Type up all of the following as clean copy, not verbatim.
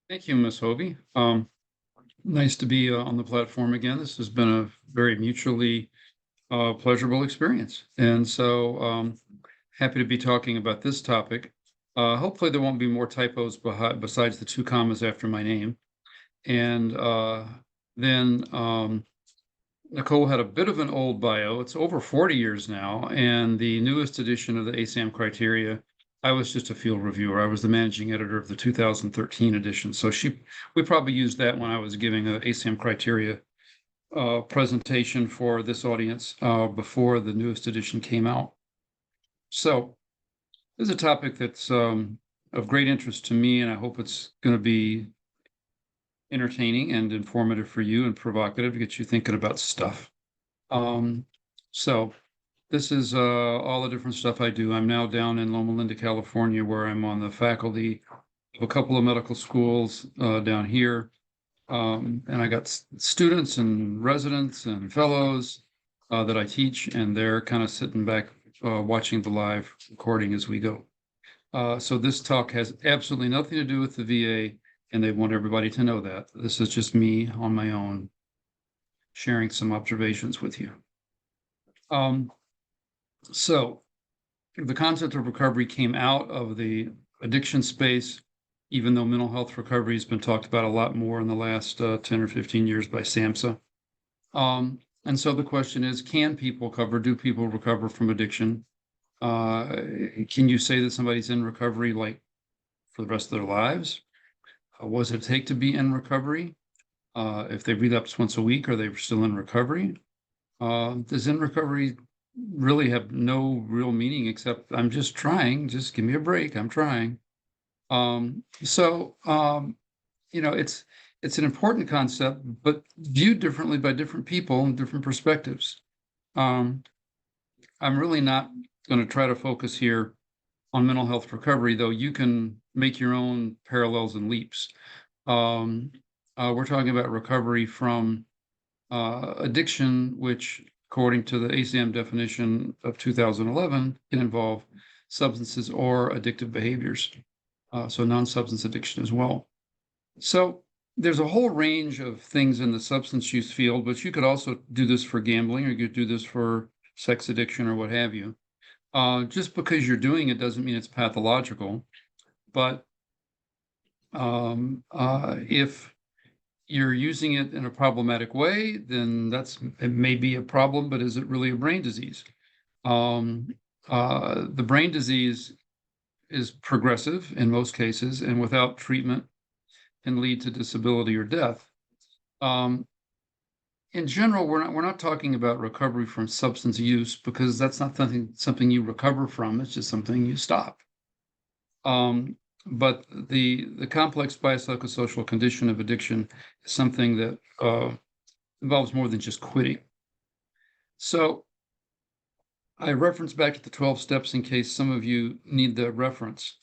Thank you, Ms. Hovey. Nice to be on the platform again. This has been a very mutually pleasurable experience. And so happy to be talking about this topic. Hopefully there won't be more typos besides the two commas after my name. And then Nicole had a bit of an old bio. It's over 40 years now. And the newest edition of the ASAM criteria, I was just a field reviewer. I was the managing editor of the 2013 edition. So we probably used that when I was giving a ASAM criteria presentation for this audience before the newest edition came out. So this is a topic that's of great interest to me, and I hope it's going to be entertaining and informative for you and provocative to get you thinking about stuff. So this is all the different stuff I do. I'm now down in Loma Linda, California, where I'm on the faculty of a couple of medical schools down here. And I got students and residents and fellows that I teach, and they're kind of sitting back watching the live recording as we go. So this talk has absolutely nothing to do with the VA, and they want everybody to know that. This is just me on my own, sharing some observations with you. So the concept of recovery came out of the addiction space, even though mental health recovery has been talked about a lot more in the last 10 or 15 years by SAMHSA. And so the question is, do people recover from addiction? Can you say that somebody's in recovery like for the rest of their lives? What does it take to be in recovery? If they relapse once a week, are they still in recovery? Does in recovery really have no real meaning except I'm just trying, just give me a break, I'm trying. It's an important concept, but viewed differently by different people and different perspectives. I'm really not going to try to focus here on mental health recovery, though you can make your own parallels and leaps. We're talking about recovery from addiction, which, according to the ASAM definition of 2011, can involve substances or addictive behaviors. So non-substance addiction as well. So there's a whole range of things in the substance use field, but you could also do this for gambling, or you could do this for sex addiction or what have you. Just because you're doing it doesn't mean it's pathological, but if you're using it in a problematic way, then it may be a problem, but is it really a brain disease? The brain disease is progressive in most cases, and without treatment can lead to disability or death. In general, we're not talking about recovery from substance use, because that's not something you recover from. It's just something you stop. But the complex biopsychosocial condition of addiction is something that involves more than just quitting. So I reference back to the 12 steps in case some of you need the reference.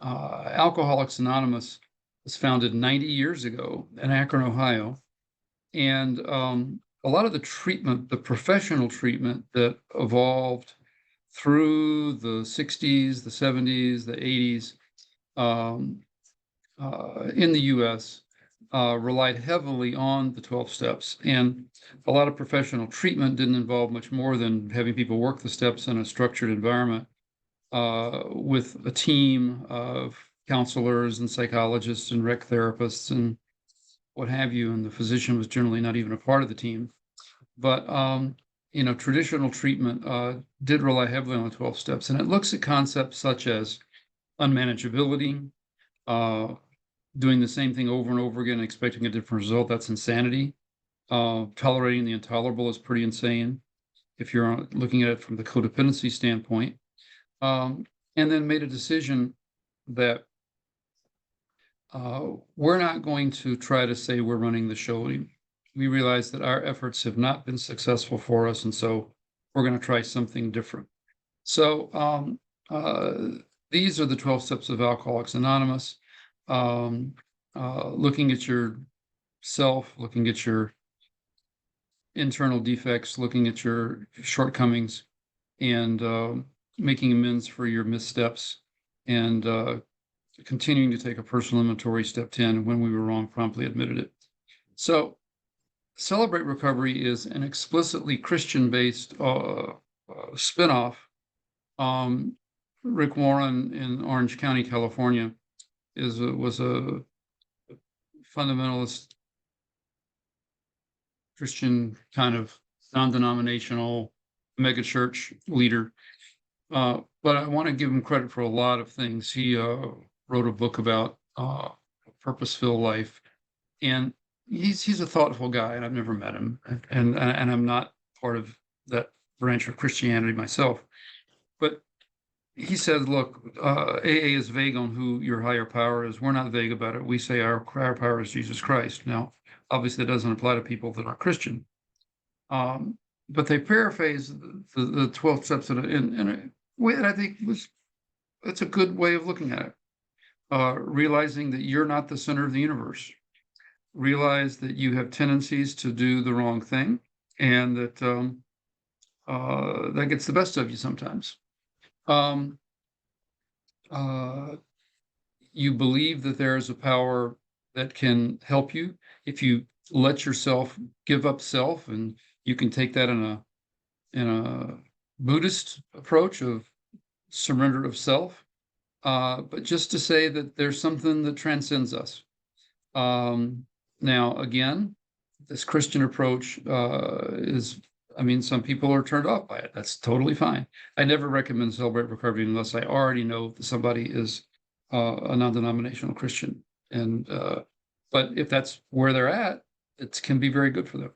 Alcoholics Anonymous was founded 90 years ago in Akron, Ohio. And a lot of the professional treatment that evolved through the 60s, the 70s, the 80s in the US relied heavily on the 12 steps. And a lot of professional treatment didn't involve much more than having people work the steps in a structured environment with a team of counselors and psychologists and rec therapists and what have you. And the physician was generally not even a part of the team. But traditional treatment did rely heavily on the 12 steps, and it looks at concepts such as unmanageability, doing the same thing over and over again, expecting a different result. That's insanity. Tolerating the intolerable is pretty insane if you're looking at it from the codependency standpoint. And then made a decision that we're not going to try to say we're running the show. We realize that our efforts have not been successful for us, and so we're going to try something different. So these are the 12 steps of Alcoholics Anonymous. Looking at yourself, looking at your internal defects, looking at your shortcomings, and making amends for your missteps, and continuing to take a personal inventory, step 10, and when we were wrong, promptly admitted it. So Celebrate Recovery is an explicitly Christian-based spinoff. Rick Warren in Orange County, California, was a fundamentalist Christian kind of non-denominational megachurch leader. But I want to give him credit for a lot of things. He wrote a book about purpose-filled life, and he's a thoughtful guy, and I've never met him, and I'm not part of that branch of Christianity myself. But he said, look, AA is vague on who your higher power is. We're not vague about it. We say our higher power is Jesus Christ. Now, obviously, that doesn't apply to people that are Christian. But they paraphrase the 12 steps in a way that I think it's a good way of looking at it. Realizing that you're not the center of the universe. Realize that you have tendencies to do the wrong thing, and that that gets the best of you sometimes. You believe that there is a power that can help you if you let yourself give up self, and you can take that in a Buddhist approach of surrender of self, but just to say that there's something that transcends us. Now, again, this Christian approach some people are turned off by it. That's totally fine. I never recommend Celebrate Recovery unless I already know that somebody is a non-denominational Christian. But if that's where they're at, it can be very good for them.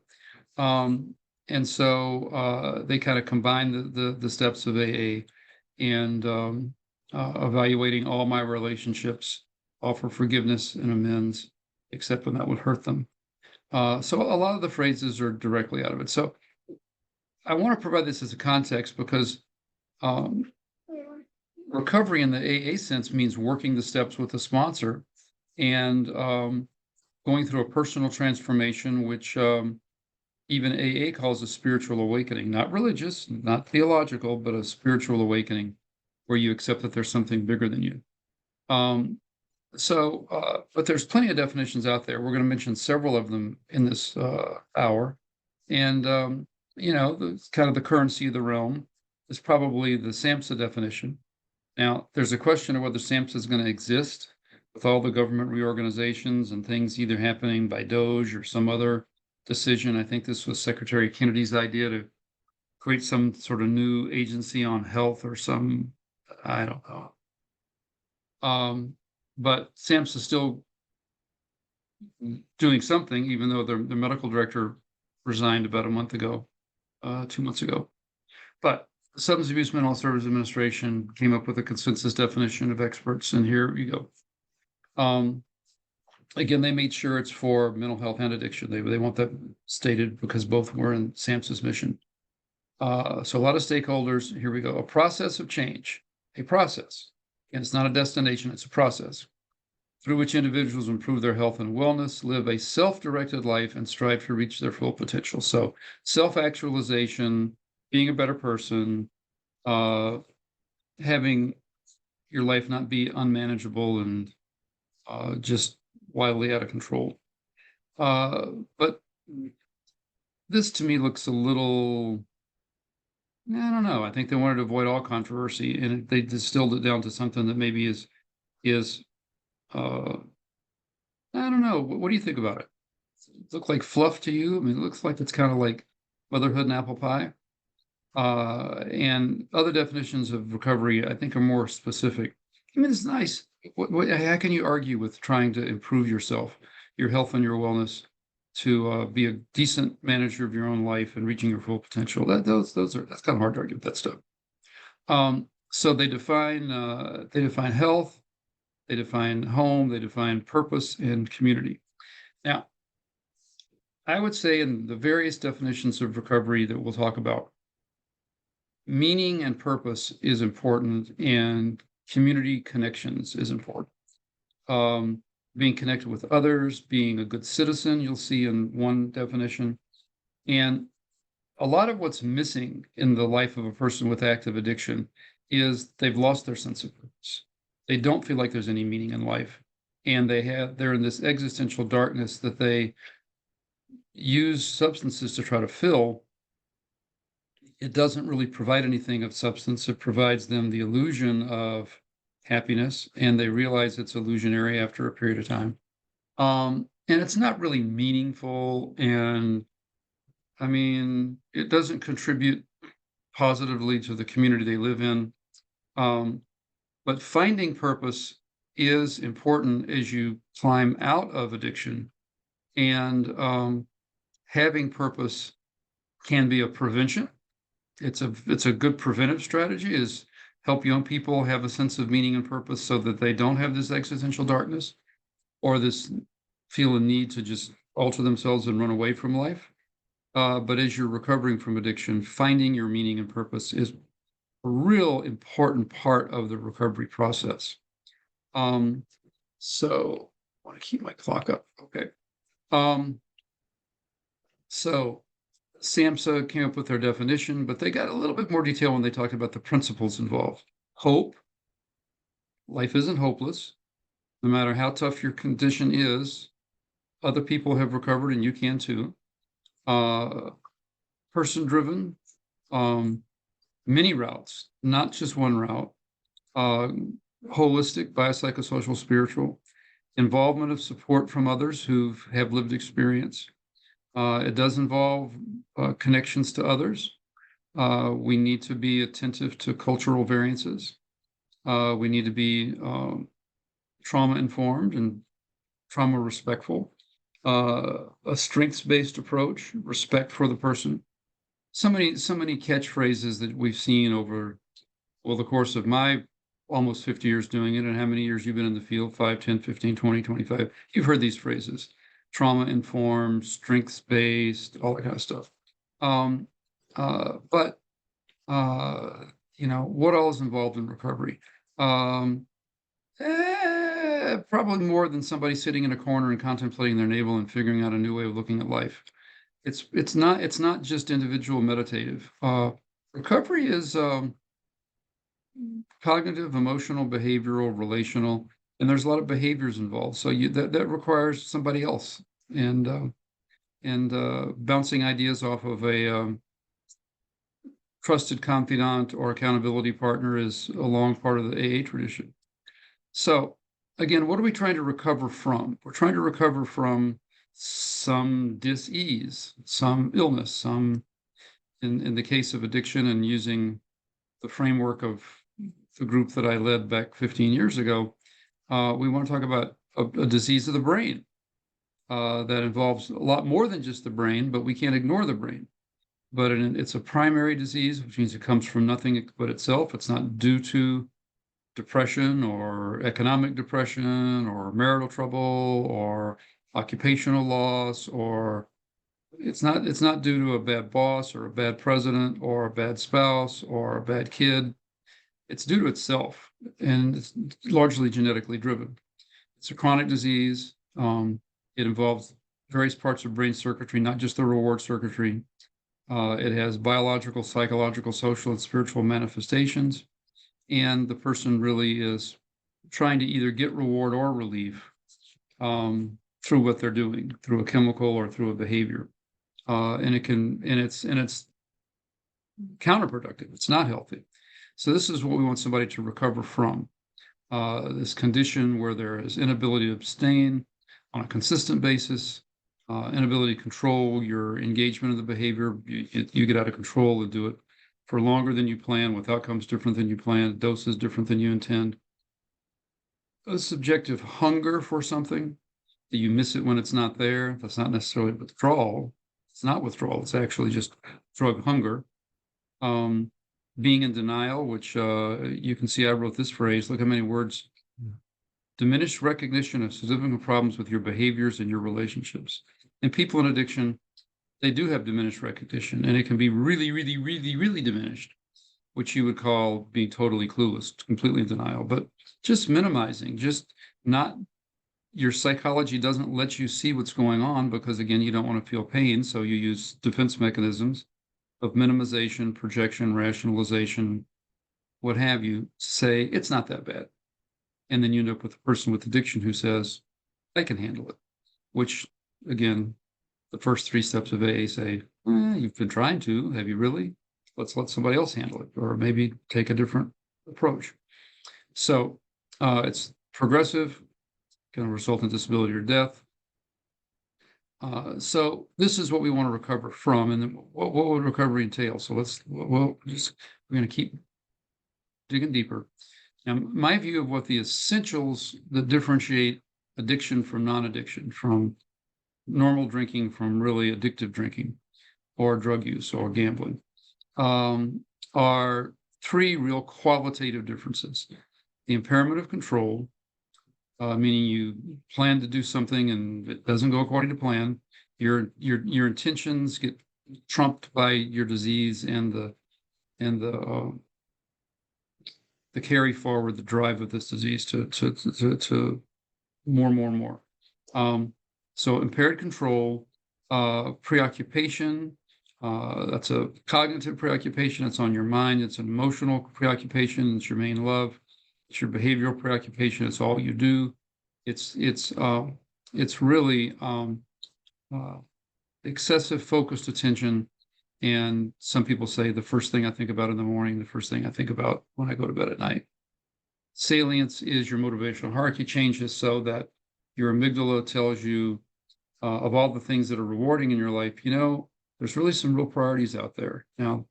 And so they kind of combine the steps of AA and evaluating all my relationships, offer forgiveness and amends, except when that would hurt them. So a lot of the phrases are directly out of it. So I want to provide this as a context because recovery in the AA sense means working the steps with a sponsor and going through a personal transformation, which even AA calls a spiritual awakening, not religious, not theological, but a spiritual awakening where you accept that there's something bigger than you. But there's plenty of definitions out there. We're going to mention several of them in this hour. And, the kind of the currency of the realm is probably the SAMHSA definition. Now, there's a question of whether SAMHSA is going to exist with all the government reorganizations and things either happening by DOGE or some other decision. I think this was Secretary Kennedy's idea to create some sort of new agency on health or some, I don't know. But SAMHSA is still doing something, even though the medical director resigned about a month ago, 2 months ago. But the Substance Abuse Mental Health Services Administration came up with a consensus definition of experts, and here you go. Again, they made sure it's for mental health and addiction. They want that stated because both were in SAMHSA's mission. So a lot of stakeholders. Here we go. A process of change. A process. And it's not a destination, it's a process through which individuals improve their health and wellness, live a self-directed life, and strive to reach their full potential. So self-actualization, being a better person, having your life not be unmanageable and just wildly out of control. But this to me looks a little, I don't know. I think they wanted to avoid all controversy, and they distilled it down to something that maybe is I don't know. What do you think about it? Does it look like fluff to you? I mean, it looks like it's kind of like motherhood and apple pie. And other definitions of recovery, I think, are more specific. I mean, it's nice. How can you argue with trying to improve yourself, your health and your wellness, to be a decent manager of your own life and reaching your full potential? That's kind of hard to argue with that stuff. So they define health, they define home, they define purpose and community. Now, I would say in the various definitions of recovery that we'll talk about, meaning and purpose is important, and community connections is important. Being connected with others, being a good citizen, you'll see in one definition. And a lot of what's missing in the life of a person with active addiction is they've lost their sense of purpose. They don't feel like there's any meaning in life. And they're in this existential darkness that they use substances to try to fill. It doesn't really provide anything of substance. It provides them the illusion of happiness, and they realize it's illusionary after a period of time. And it's not really meaningful. And I mean, it doesn't contribute positively to the community they live in. Um, but finding purpose is important as you climb out of addiction. And having purpose can be a prevention. It's a good preventive strategy, is help young people have a sense of meaning and purpose so that they don't have this existential darkness or this feel a need to just alter themselves and run away from life. But as you're recovering from addiction, finding your meaning and purpose is a real important part of the recovery process. So I want to keep my clock up. Okay. So SAMHSA came up with their definition, but they got a little bit more detail when they talked about the principles involved. Hope. Life isn't hopeless. No matter how tough your condition is, other people have recovered and you can too. Person-driven, many routes, not just one route. Holistic, biopsychosocial, spiritual. Involvement of support from others who have lived experience. It does involve connections to others. We need to be attentive to cultural variances. We need to be trauma informed and trauma respectful. A strengths-based approach, respect for the person. So many catchphrases that we've seen over, well, the course of my almost 50 years doing it, and how many years you've been in the field, 5, 10, 15, 20, 25. You've heard these phrases: trauma informed, strengths based, all that kind of stuff. But what all is involved in recovery? Probably more than somebody sitting in a corner and contemplating their navel and figuring out a new way of looking at life. It's not just individual meditative. Recovery is cognitive, emotional, behavioral, relational, and there's a lot of behaviors involved. So that requires somebody else, and bouncing ideas off of a trusted confidant or accountability partner is a long part of the AA tradition. So again, what are we trying to recover from? We're trying to recover from some dis-ease, some illness, some, in the case of addiction, and using the framework of the group that I led back 15 years ago, we want to talk about a disease of the brain that involves a lot more than just the brain, but we can't ignore the brain. But it's a primary disease, which means it comes from nothing but itself. It's not due to depression or economic depression or marital trouble or occupational loss, or it's not due to a bad boss or a bad president or a bad spouse or a bad kid. It's due to itself, and it's largely genetically driven. It's a chronic disease. It involves various parts of brain circuitry, not just the reward circuitry. It has biological, psychological, social, and spiritual manifestations. And the person really is trying to either get reward or relief through what they're doing, through a chemical or through a behavior. And it's counterproductive. It's not healthy. So this is what we want somebody to recover from. This condition where there is inability to abstain on a consistent basis, inability to control your engagement of the behavior. You get out of control and do it for longer than you plan, with outcomes different than you plan, doses different than you intend. A subjective hunger for something, that you miss it when it's not there. That's not necessarily withdrawal. It's not withdrawal. It's actually just drug hunger. Being in denial, which you can see I wrote this phrase. Look how many words. Diminished recognition of significant problems with your behaviors and your relationships. And people in addiction, they do have diminished recognition, and it can be really, really, really, really diminished, which you would call being totally clueless, completely in denial, but just minimizing, just not, your psychology doesn't let you see what's going on because, again, you don't want to feel pain. So you use defense mechanisms of minimization, projection, rationalization, what have you, say it's not that bad. And then you end up with a person with addiction who says, I can handle it, which, again, the first 3 steps of AA say, you've been trying to, have you really? Let's let somebody else handle it, or maybe take a different approach. So it's progressive, going to result in disability or death. So this is what we want to recover from, and then what would recovery entail? So we're going to keep digging deeper. Now, my view of what the essentials that differentiate addiction from non-addiction, from normal drinking from really addictive drinking, or drug use, or gambling, are 3 real qualitative differences. The impairment of control, meaning you plan to do something and it doesn't go according to plan. Your intentions get trumped by your disease and the carry forward the drive of this disease to more. So impaired control, preoccupation. That's a cognitive preoccupation. It's on your mind. It's an emotional preoccupation. It's your main love. It's your behavioral preoccupation. It's all you do. It's really excessive focused attention. And some people say the first thing I think about in the morning, the first thing I think about when I go to bed at night. Salience is your motivational hierarchy changes so that your amygdala tells you of all the things that are rewarding in your life, there's really some real priorities out there. Now,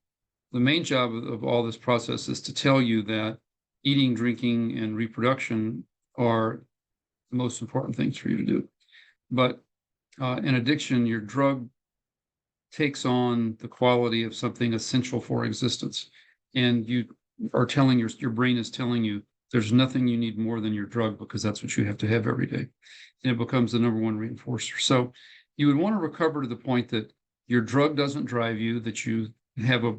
the main job of all this process is to tell you that eating, drinking, and reproduction are the most important things for you to do. But in addiction, your drug takes on the quality of something essential for existence. And you are telling your brain is telling you there's nothing you need more than your drug because that's what you have to have every day. And it becomes the number one reinforcer. So you would want to recover to the point that your drug doesn't drive you, that you have a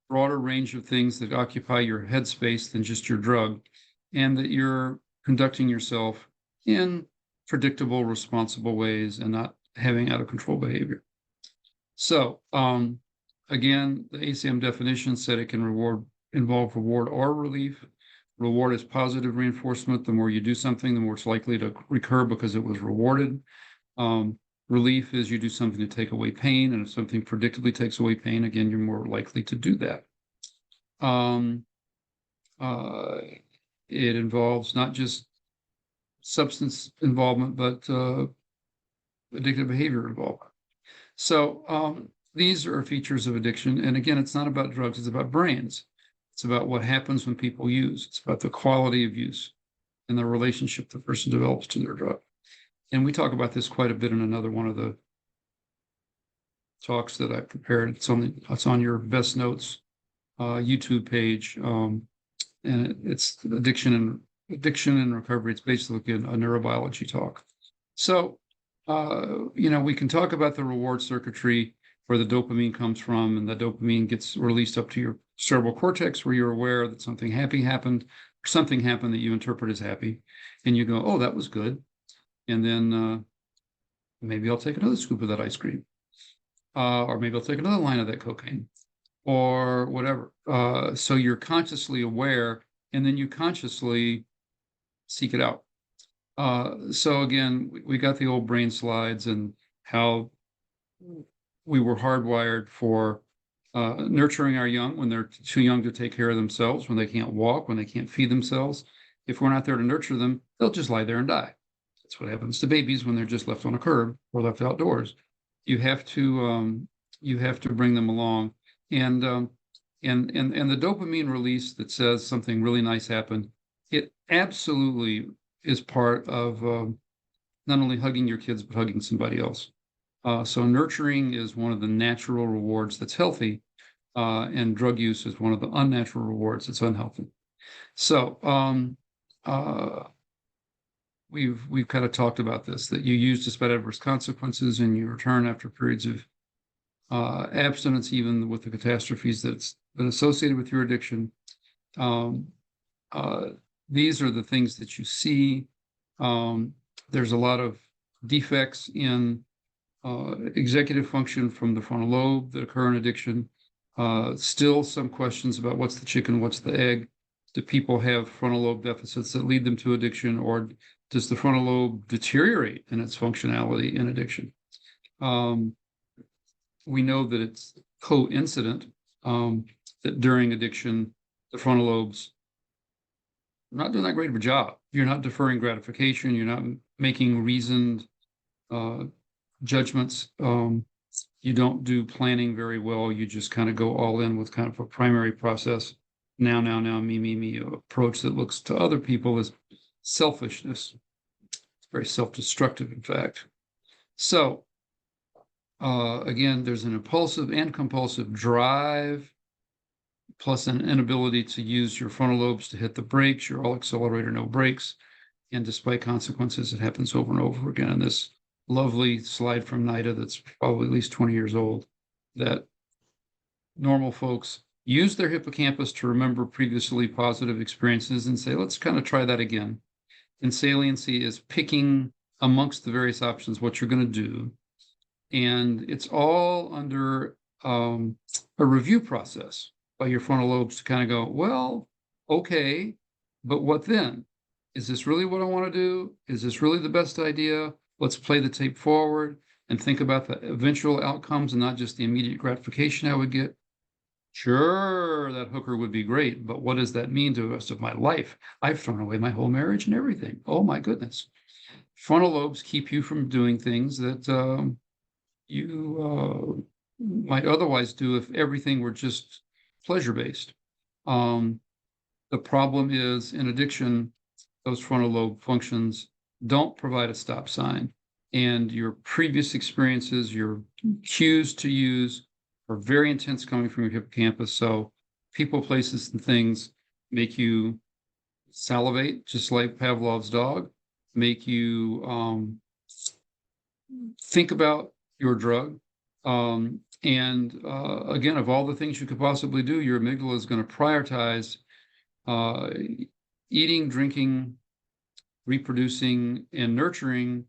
broader range of things that occupy your headspace than just your drug, and that you're conducting yourself in predictable, responsible ways and not having out of control behavior. So again, the ACM definition said it can involve reward or relief. Reward is positive reinforcement. The more you do something, the more it's likely to recur because it was rewarded. Relief is you do something to take away pain, and if something predictably takes away pain, again, you're more likely to do that. It involves not just substance involvement, but addictive behavior involvement. So these are features of addiction. And again, it's not about drugs, it's about brains. It's about what happens when people use. It's about the quality of use and the relationship the person develops to their drug. And we talk about this quite a bit in another one of the talks that I prepared. It's on your BestNotes YouTube page. And it's addiction and recovery. It's basically a neurobiology talk. So, we can talk about the reward circuitry where the dopamine comes from, and the dopamine gets released up to your cerebral cortex where you're aware that something happy happened, or something happened that you interpret as happy. And you go, oh, that was good. And then maybe I'll take another scoop of that ice cream. Or maybe I'll take another line of that cocaine, or whatever. So you're consciously aware, and then you consciously seek it out. So again, we got the old brain slides and how we were hardwired for nurturing our young when they're too young to take care of themselves, when they can't walk, when they can't feed themselves. If we're not there to nurture them, they'll just lie there and die. That's what happens to babies when they're just left on a curb or left outdoors. You have to bring them along, and the dopamine release that says something really nice happened, it absolutely is part of not only hugging your kids but hugging somebody else. So nurturing is one of the natural rewards that's healthy, and drug use is one of the unnatural rewards that's unhealthy. So we've kind of talked about this, that you use despite adverse consequences, and you return after periods of abstinence, even with the catastrophes that's been associated with your addiction. These are the things that you see. There's a lot of defects in executive function from the frontal lobe that occur in addiction. Still some questions about what's the chicken, what's the egg. Do people have frontal lobe deficits that lead them to addiction, or does the frontal lobe deteriorate in its functionality in addiction? We know that it's coincident that during addiction, the frontal lobes are not doing that great of a job. You're not deferring gratification. You're not making reasoned judgments. You don't do planning very well. You just kind of go all in with kind of a primary process. Now, me approach that looks to other people as selfishness. It's very self-destructive, in fact. So, again, there's an impulsive and compulsive drive, plus an inability to use your frontal lobes to hit the brakes. You're all accelerator, no brakes. And despite consequences, it happens over and over again. And this lovely slide from NIDA that's probably at least 20 years old, that normal folks use their hippocampus to remember previously positive experiences and say, let's kind of try that again. And saliency is picking amongst the various options what you're going to do. And it's all under a review process by your frontal lobes to kind of go, well, okay, but what then? Is this really what I want to do? Is this really the best idea? Let's play the tape forward and think about the eventual outcomes and not just the immediate gratification I would get. Sure, that hooker would be great, but what does that mean to the rest of my life? I've thrown away my whole marriage and everything. Oh my goodness. Frontal lobes keep you from doing things that you might otherwise do if everything were just pleasure-based. The problem is in addiction, those frontal lobe functions don't provide a stop sign. And your previous experiences, your cues to use are very intense coming from your hippocampus. So people, places, and things make you salivate, just like Pavlov's dog, make you think about your drug. And again, of all the things you could possibly do, your amygdala is going to prioritize eating, drinking, reproducing, and nurturing.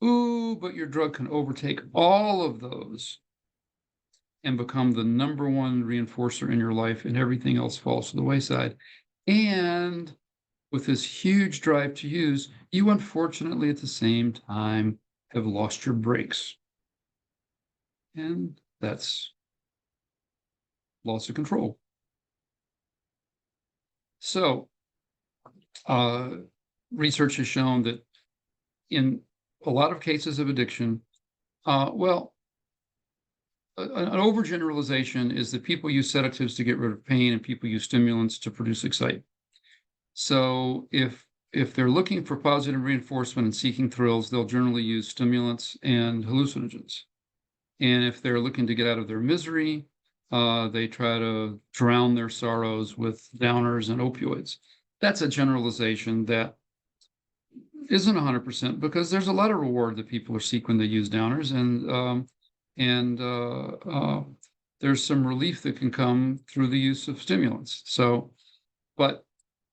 Ooh, but your drug can overtake all of those and become the number one reinforcer in your life, and everything else falls to the wayside. And with this huge drive to use, you unfortunately at the same time have lost your brakes. And that's loss of control. So, research has shown that in a lot of cases of addiction, an overgeneralization is that people use sedatives to get rid of pain and people use stimulants to produce excitement. So if they're looking for positive reinforcement and seeking thrills, they'll generally use stimulants and hallucinogens. And if they're looking to get out of their misery, they try to drown their sorrows with downers and opioids. That's a generalization that isn't 100% because there's a lot of reward that people are seeking when they use downers, and there's some relief that can come through the use of stimulants. So, but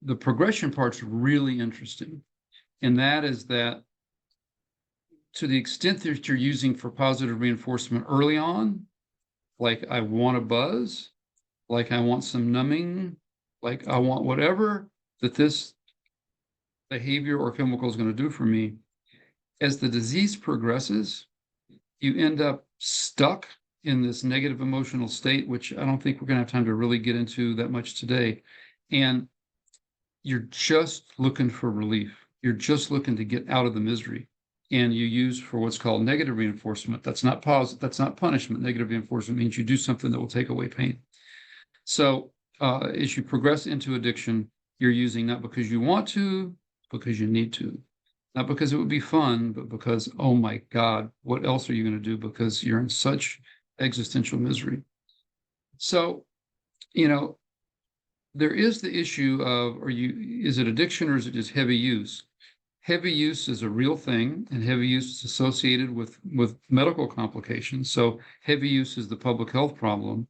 the progression part's really interesting, and that is that to the extent that you're using for positive reinforcement early on, like I want a buzz, like I want some numbing, like I want whatever that this behavior or chemical is going to do for me, as the disease progresses, you end up stuck in this negative emotional state, which I don't think we're going to have time to really get into that much today. And you're just looking for relief. You're just looking to get out of the misery. And you use for what's called negative reinforcement. That's not punishment. Negative reinforcement means you do something that will take away pain. So as you progress into addiction, you're using not because you want to, because you need to. Not because it would be fun, but because, oh my God, what else are you going to do? Because you're in such existential misery. So, there is the issue of, is it addiction or is it just heavy use? Heavy use is a real thing, and heavy use is associated with medical complications. So heavy use is the public health problem.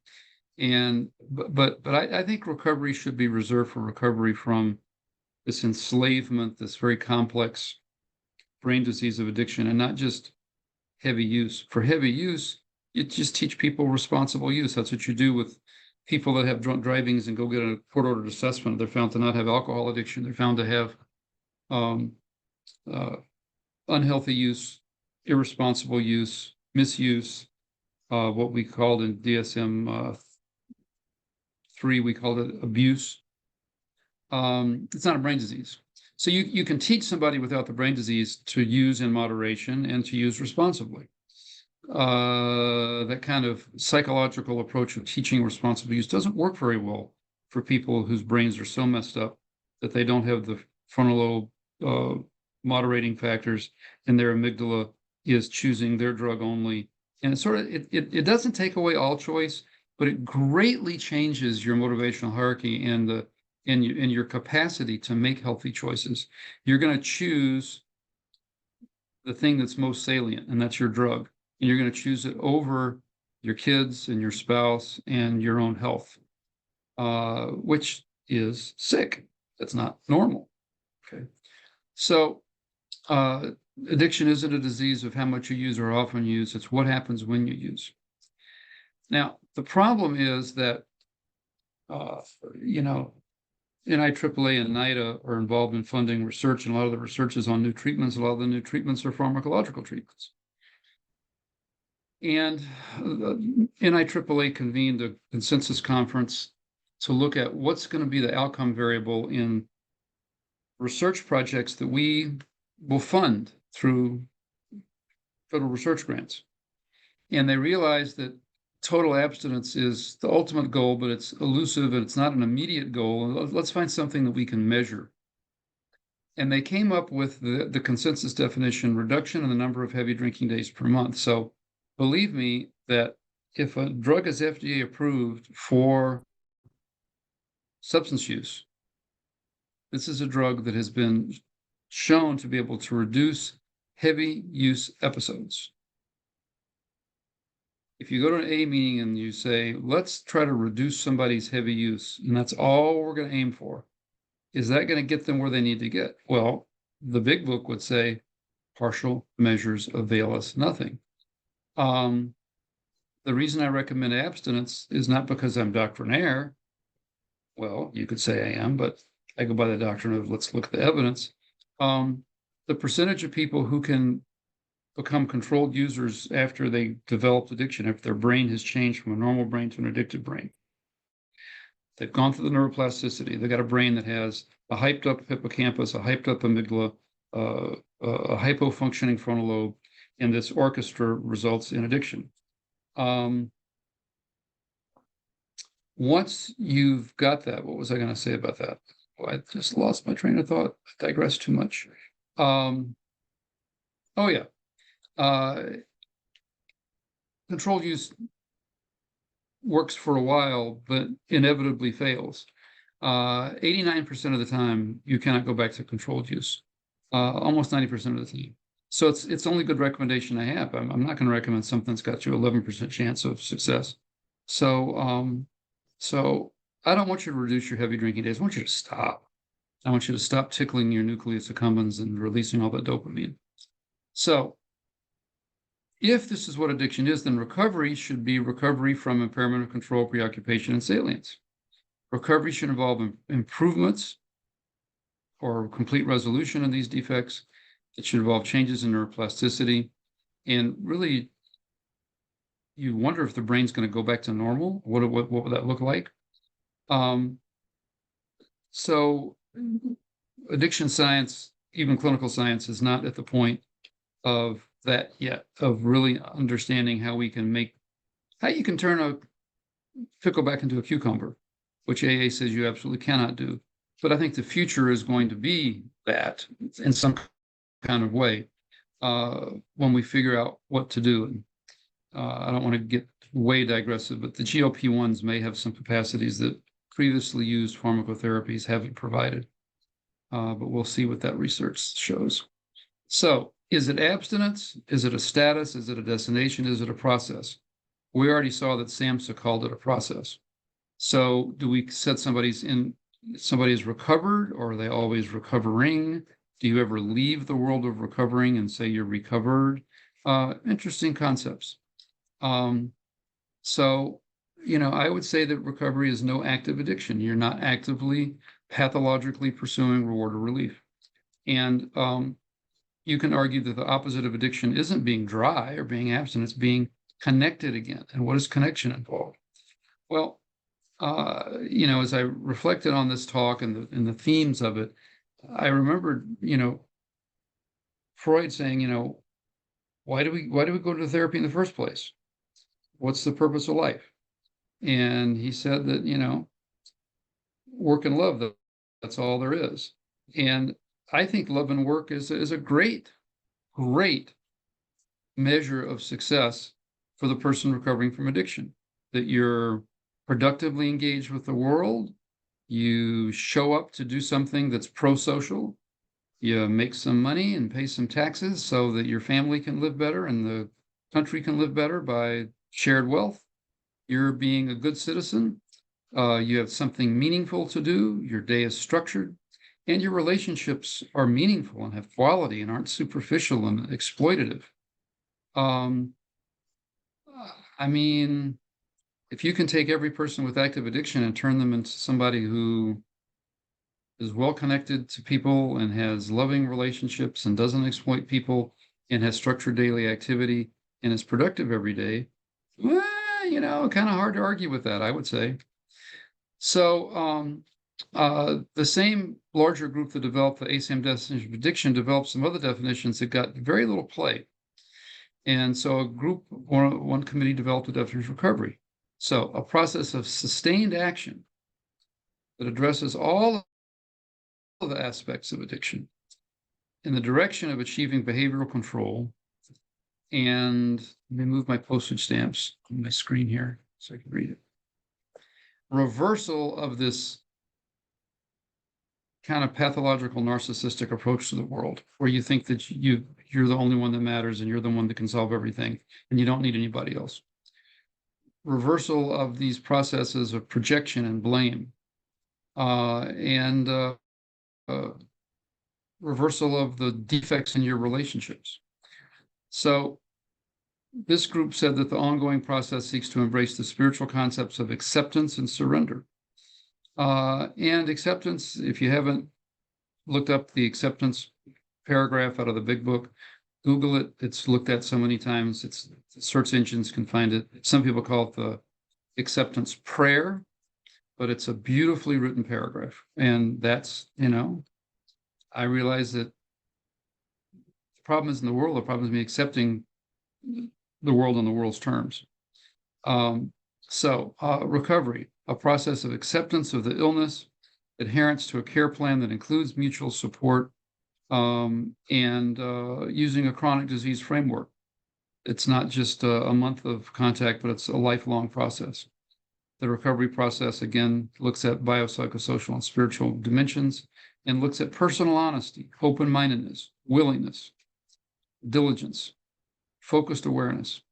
But I think recovery should be reserved for recovery from this enslavement, this very complex brain disease of addiction, and not just heavy use. For heavy use, you just teach people responsible use. That's what you do with people that have drunk drivings and go get a court-ordered assessment, they're found to not have alcohol addiction. They're found to have um, unhealthy use, irresponsible use, misuse, what we called in DSM-3, we called it abuse. It's not a brain disease. So you can teach somebody without the brain disease to use in moderation and to use responsibly. That kind of psychological approach of teaching responsible use doesn't work very well for people whose brains are so messed up that they don't have the frontal lobe moderating factors, and their amygdala is choosing their drug only. And it doesn't take away all choice, but it greatly changes your motivational hierarchy and your capacity to make healthy choices. You're going to choose the thing that's most salient, and that's your drug. And you're going to choose it over your kids and your spouse and your own health, which is sick. That's not normal. Okay. So addiction isn't a disease of how much you use or how often you use. It's what happens when you use. Now, the problem is that, NIAAA and NIDA are involved in funding research, and a lot of the research is on new treatments. A lot of the new treatments are pharmacological treatments. And NIAAA convened a consensus conference to look at what's going to be the outcome variable in research projects that we will fund through federal research grants. And they realized that total abstinence is the ultimate goal, but it's elusive and it's not an immediate goal. Let's find something that we can measure. And they came up with the consensus definition: reduction in the number of heavy drinking days per month. So believe me that if a drug is FDA approved for substance use, this is a drug that has been shown to be able to reduce heavy use episodes. If you go to an A meeting and you say, let's try to reduce somebody's heavy use, and that's all we're going to aim for, is that going to get them where they need to get? Well, the big book would say partial measures avail us nothing. The reason I recommend abstinence is not because I'm doctrinaire. Well, you could say I am, but I go by the doctrine of let's look at the evidence. The percentage of people who can become controlled users after they developed addiction, after their brain has changed from a normal brain to an addictive brain. They've gone through the neuroplasticity. They've got a brain that has a hyped up hippocampus, a hyped up amygdala, a hypo-functioning frontal lobe, and this orchestra results in addiction. Once you've got that, what was I going to say about that? Well, I just lost my train of thought. I digressed too much. Oh, yeah. Controlled use works for a while, but inevitably fails. 89% of the time, you cannot go back to controlled use. Almost 90% of the time. So it's only good recommendation I have. I'm not going to recommend something that's got you 11% chance of success. So I don't want you to reduce your heavy drinking days. I want you to stop. I want you to stop tickling your nucleus accumbens and releasing all that dopamine. So if this is what addiction is, then recovery should be recovery from impairment of control, preoccupation, and salience. Recovery should involve improvements or complete resolution of these defects. It should involve changes in neuroplasticity. And really, you wonder if the brain's going to go back to normal. What would that look like? So addiction science, even clinical science, is not at the point of that yet, of really understanding how you can turn a pickle back into a cucumber, which AA says you absolutely cannot do. But I think the future is going to be that in some kind of way when we figure out what to do. And I don't want to get way digressive, but the GLP-1s may have some capacities that previously used pharmacotherapies haven't provided. But we'll see what that research shows. So is it abstinence? Is it a status? Is it a destination? Is it a process? We already saw that SAMHSA called it a process. So do we set somebody is recovered, or are they always recovering? Do you ever leave the world of recovering and say you're recovered? Interesting concepts. So I would say that recovery is no active addiction. You're not actively, pathologically pursuing reward or relief. And you can argue that the opposite of addiction isn't being dry or being absent, it's being connected again. And what does connection involve? Well, as I reflected on this talk and the themes of it, I remembered, Freud saying, why do we go to therapy in the first place? What's the purpose of life? And he said that, work and love, that's all there is. And I think love and work is a great, great measure of success for the person recovering from addiction, that you're productively engaged with the world, you show up to do something that's pro-social, you make some money and pay some taxes so that your family can live better and the country can live better by shared wealth. You're being a good citizen. You have something meaningful to do. Your day is structured, and your relationships are meaningful and have quality and aren't superficial and exploitative. I mean, if you can take every person with active addiction and turn them into somebody who is well connected to people and has loving relationships and doesn't exploit people and has structured daily activity and is productive every day, well, kind of hard to argue with that, I would say. So the same larger group that developed the ASAM definition of addiction developed some other definitions that got very little play. And so one committee developed a definition of recovery. So a process of sustained action that addresses all of the aspects of addiction in the direction of achieving behavioral control. And let me move my postage stamps on my screen here so I can read it. Reversal of this kind of pathological narcissistic approach to the world, where you think that you're the only one that matters and you're the one that can solve everything and you don't need anybody else. Reversal of these processes of projection and blame, and reversal of the defects in your relationships. So this group said that the ongoing process seeks to embrace the spiritual concepts of acceptance and surrender. And acceptance, if you haven't looked up the acceptance paragraph out of the big book, Google it. It's looked at so many times. Search engines can find it. Some people call it the acceptance prayer, but it's a beautifully written paragraph. And that's, I realize that the problem isn't the world. The problem is me accepting the world on the world's terms. Recovery, a process of acceptance of the illness, adherence to a care plan that includes mutual support, and using a chronic disease framework. It's not just a month of contact, but it's a lifelong process. The recovery process, again, looks at biopsychosocial and spiritual dimensions and looks at personal honesty, open-mindedness, willingness, diligence, focused awareness.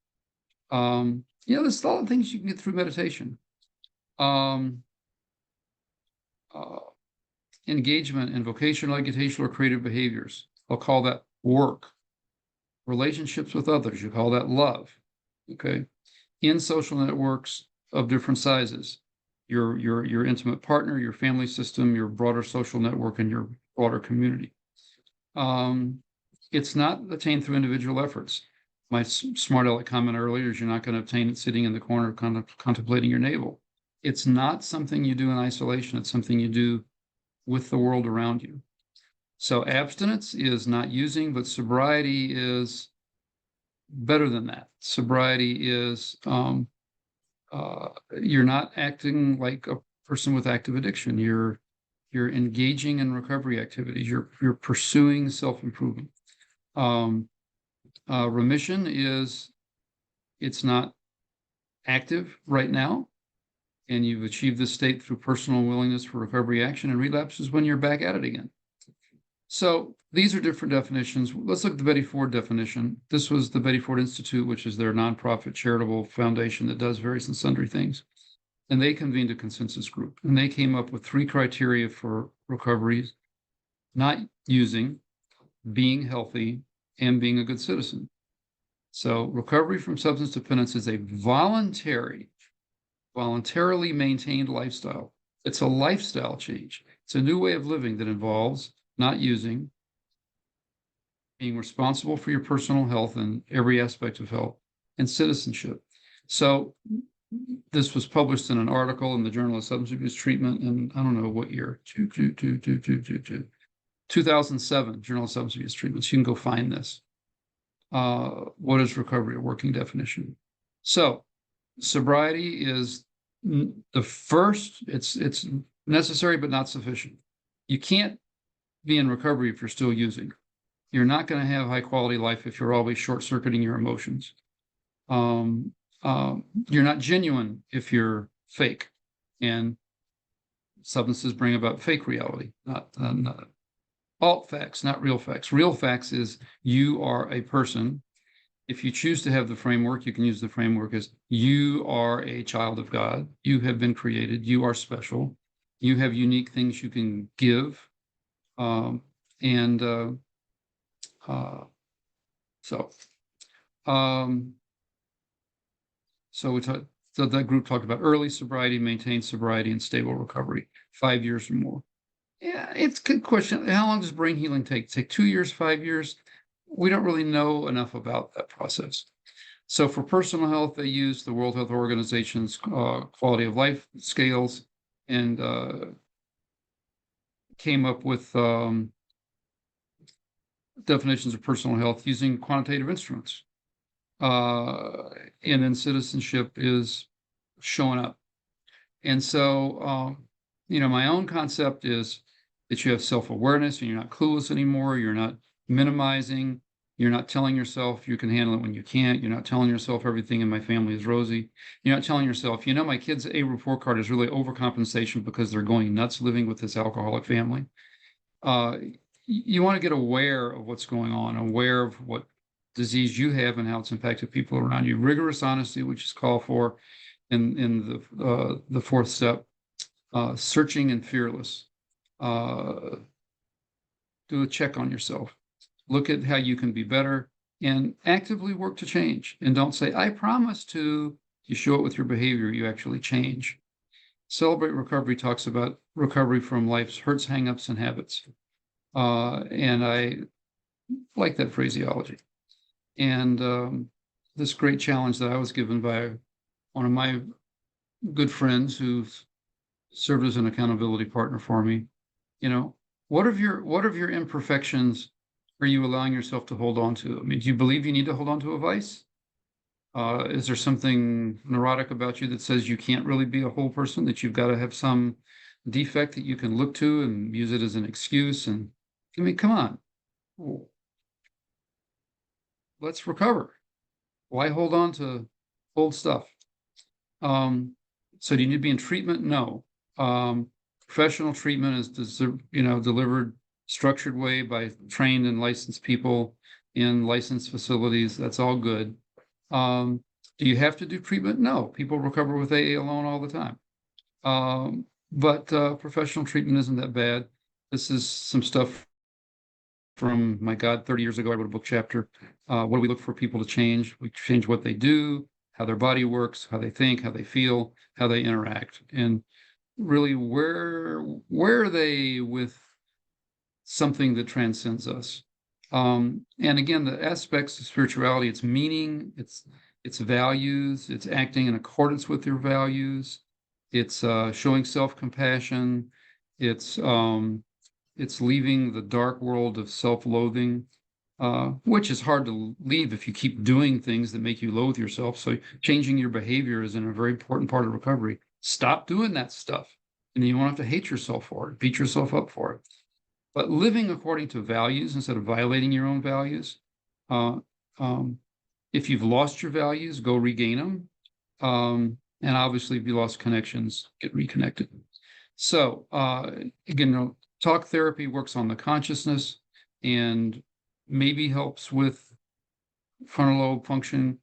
There's a lot of things you can get through meditation. Engagement in vocational, educational, or creative behaviors. I'll call that work. Relationships with others, you call that love. Okay. In social networks of different sizes, your intimate partner, your family system, your broader social network, and your broader community. It's not attained through individual efforts. My smart aleck comment earlier is you're not going to obtain it sitting in the corner contemplating your navel. It's not something you do in isolation. It's something you do with the world around you. So abstinence is not using, but sobriety is better than that. Sobriety is you're not acting like a person with active addiction. You're engaging in recovery activities. You're pursuing self-improvement. Remission is, it's not active right now, and you've achieved this state through personal willingness for recovery action, and relapse is when you're back at it again. So these are different definitions. Let's look at the Betty Ford definition. This was the Betty Ford Institute, which is their nonprofit charitable foundation that does various and sundry things. And they convened a consensus group, and they came up with 3 criteria for recoveries: not using, being healthy, and being a good citizen. So recovery from substance dependence is a voluntary voluntarily maintained lifestyle. It's a lifestyle change. It's a new way of living that involves not using, being responsible for your personal health and every aspect of health, and citizenship. So this was published in an article in the Journal of Substance Abuse Treatment, and I don't know what year, 2007, Journal of Substance Abuse Treatment. So you can go find this. What is recovery? A working definition. So sobriety is the first, it's necessary but not sufficient. You can't be in recovery if you're still using. You're not going to have high quality life if you're always short circuiting your emotions. You're not genuine if you're fake, and substances bring about fake reality, not alt facts, not real facts. Real facts is you are a person. If you choose to have the framework, you can use the framework as you are a child of God. You have been created. You are special. You have unique things you can give. And so that group talked about early sobriety, maintained sobriety, and stable recovery, 5 years or more. Yeah, it's a good question. How long does brain healing take? Take 2 years, 5 years? We don't really know enough about that process. So for personal health, they use the World Health Organization's quality of life scales, and came up with definitions of personal health using quantitative instruments. And then citizenship is showing up. And so, my own concept is that you have self-awareness and you're not clueless anymore. You're not minimizing. You're not telling yourself you can handle it when you can't. You're not telling yourself everything in my family is rosy. You're not telling yourself, my kid's A report card is really overcompensation because they're going nuts living with this alcoholic family. You want to get aware of what's going on, aware of what disease you have and how it's impacted people around you. Rigorous honesty, which is called for in the fourth step. Searching and fearless. Do a check on yourself. Look at how you can be better and actively work to change. And don't say, I promise to. You show it with your behavior, you actually change. Celebrate Recovery talks about recovery from life's hurts, hangups, and habits. And I like that phraseology. And this great challenge that I was given by one of my good friends who served as an accountability partner for me, what of your imperfections are you allowing yourself to hold on to? I mean, do you believe you need to hold on to a vice? Is there something neurotic about you that says you can't really be a whole person, that you've got to have some defect that you can look to and use it as an excuse? And I mean, come on. Let's recover. Why hold on to old stuff? So do you need to be in treatment? No. Professional treatment is delivered structured way by trained and licensed people in licensed facilities. That's all good. Do you have to do treatment? No. People recover with AA alone all the time. But professional treatment isn't that bad. This is some stuff from, my God, 30 years ago. I wrote a book chapter. What do we look for people to change? We change what they do, how their body works, how they think, how they feel, how they interact. And really, where are they with something that transcends us? And again, the aspects of spirituality, it's meaning, it's values, it's acting in accordance with your values, it's showing self-compassion, it's leaving the dark world of self-loathing, which is hard to leave if you keep doing things that make you loathe yourself. So changing your behavior is a very important part of recovery. Stop doing that stuff, and you won't have to hate yourself for it, beat yourself up for it. But living according to values instead of violating your own values. If you've lost your values, go regain them. And obviously, if you lost connections, get reconnected. So again, talk therapy works on the consciousness and maybe helps with frontal lobe function.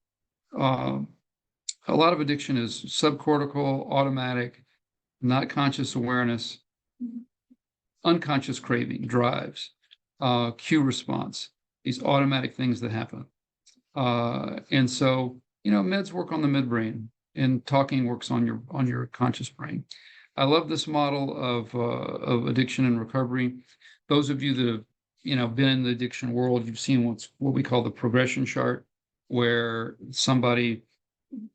A lot of addiction is subcortical, automatic, not conscious awareness, unconscious craving, drives, cue response, these automatic things that happen. And so, meds work on the midbrain, and talking works on your conscious brain. I love this model of addiction and recovery. Those of you that have been in the addiction world, you've seen what we call the progression chart, where somebody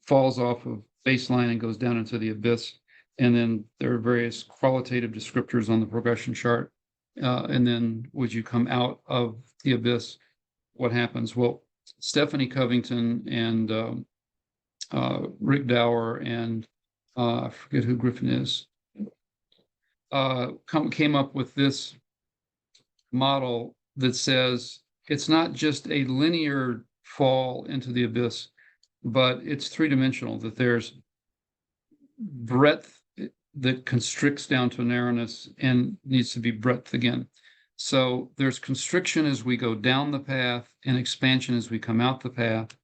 falls off of baseline and goes down into the abyss. And then there are various qualitative descriptors on the progression chart. And then would you come out of the abyss? What happens? Well, Stephanie Covington and Rick Dower and I forget who Griffin is, came up with this model that says it's not just a linear fall into the abyss, but it's three-dimensional, that there's breadth that constricts down to narrowness and needs to be breadth again. So there's constriction as we go down the path and expansion as we come out the path.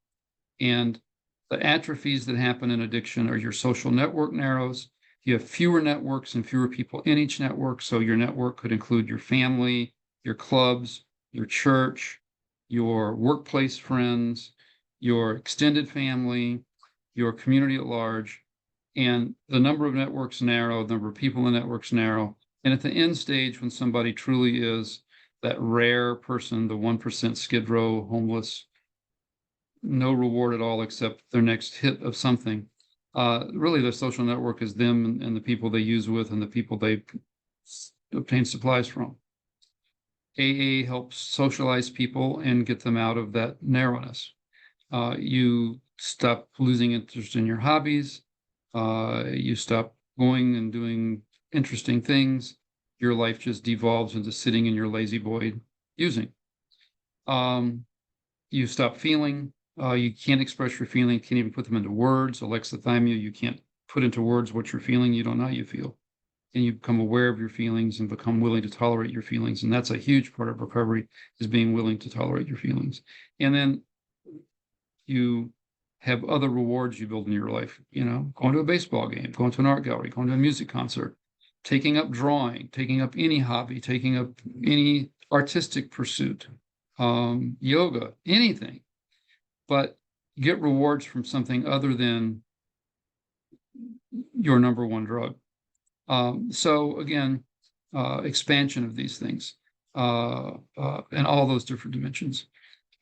And the atrophies that happen in addiction are your social network narrows. You have fewer networks and fewer people in each network. So your network could include your family, your clubs, your church, your workplace friends, your extended family, your community at large. And the number of networks narrow, the number of people in the networks narrow. And at the end stage, when somebody truly is that rare person, the 1% skid row, homeless, no reward at all except their next hit of something, really their social network is them and the people they use with and the people they obtain supplies from. AA helps socialize people and get them out of that narrowness. You stop losing interest in your hobbies. You stop going and doing interesting things. Your life just devolves into sitting in your lazy boy using. You stop feeling. You can't express your feeling, can't even put them into words. Alexithymia, you can't put into words what you're feeling. You don't know how you feel. And you become aware of your feelings and become willing to tolerate your feelings. And that's a huge part of recovery, is being willing to tolerate your feelings. And then you have other rewards you build in your life, going to a baseball game, going to an art gallery, going to a music concert, taking up drawing, taking up any hobby, taking up any artistic pursuit, yoga, anything. But you get rewards from something other than your number one drug. So again, expansion of these things and all those different dimensions.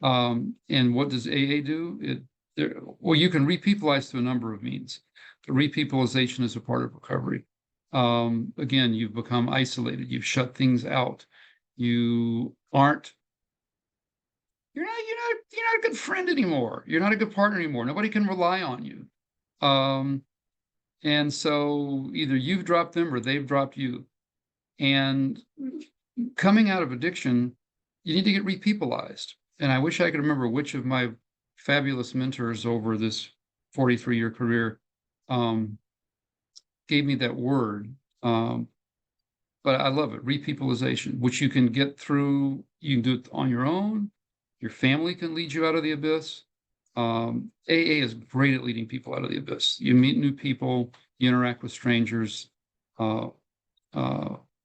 And what does AA do? Well, you can repeoplize through a number of means. The repeoplization is a part of recovery. Again, you've become isolated. You've shut things out. You're not a good friend anymore. You're not a good partner anymore. Nobody can rely on you. And so either you've dropped them or they've dropped you. And coming out of addiction, you need to get repeoplized. And I wish I could remember which of my fabulous mentors over this 43-year career gave me that word. But I love it, repeoplization, which you can get through. You can do it on your own. Your family can lead you out of the abyss. AA is great at leading people out of the abyss. You meet new people, you interact with strangers, but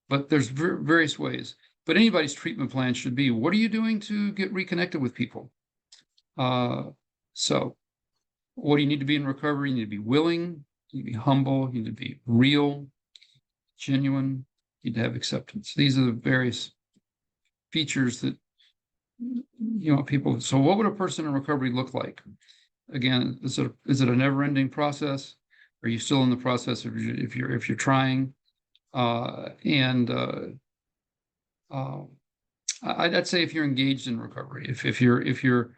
there's various ways. But anybody's treatment plan should be, what are you doing to get reconnected with people? So what do you need to be in recovery? You need to be willing, you need to be humble, you need to be real, genuine, you need to have acceptance. These are the various features that people. So what would a person in recovery look like? Again, is it a never-ending process? Are you still in the process if you're trying? I'd say if you're engaged in recovery, if you're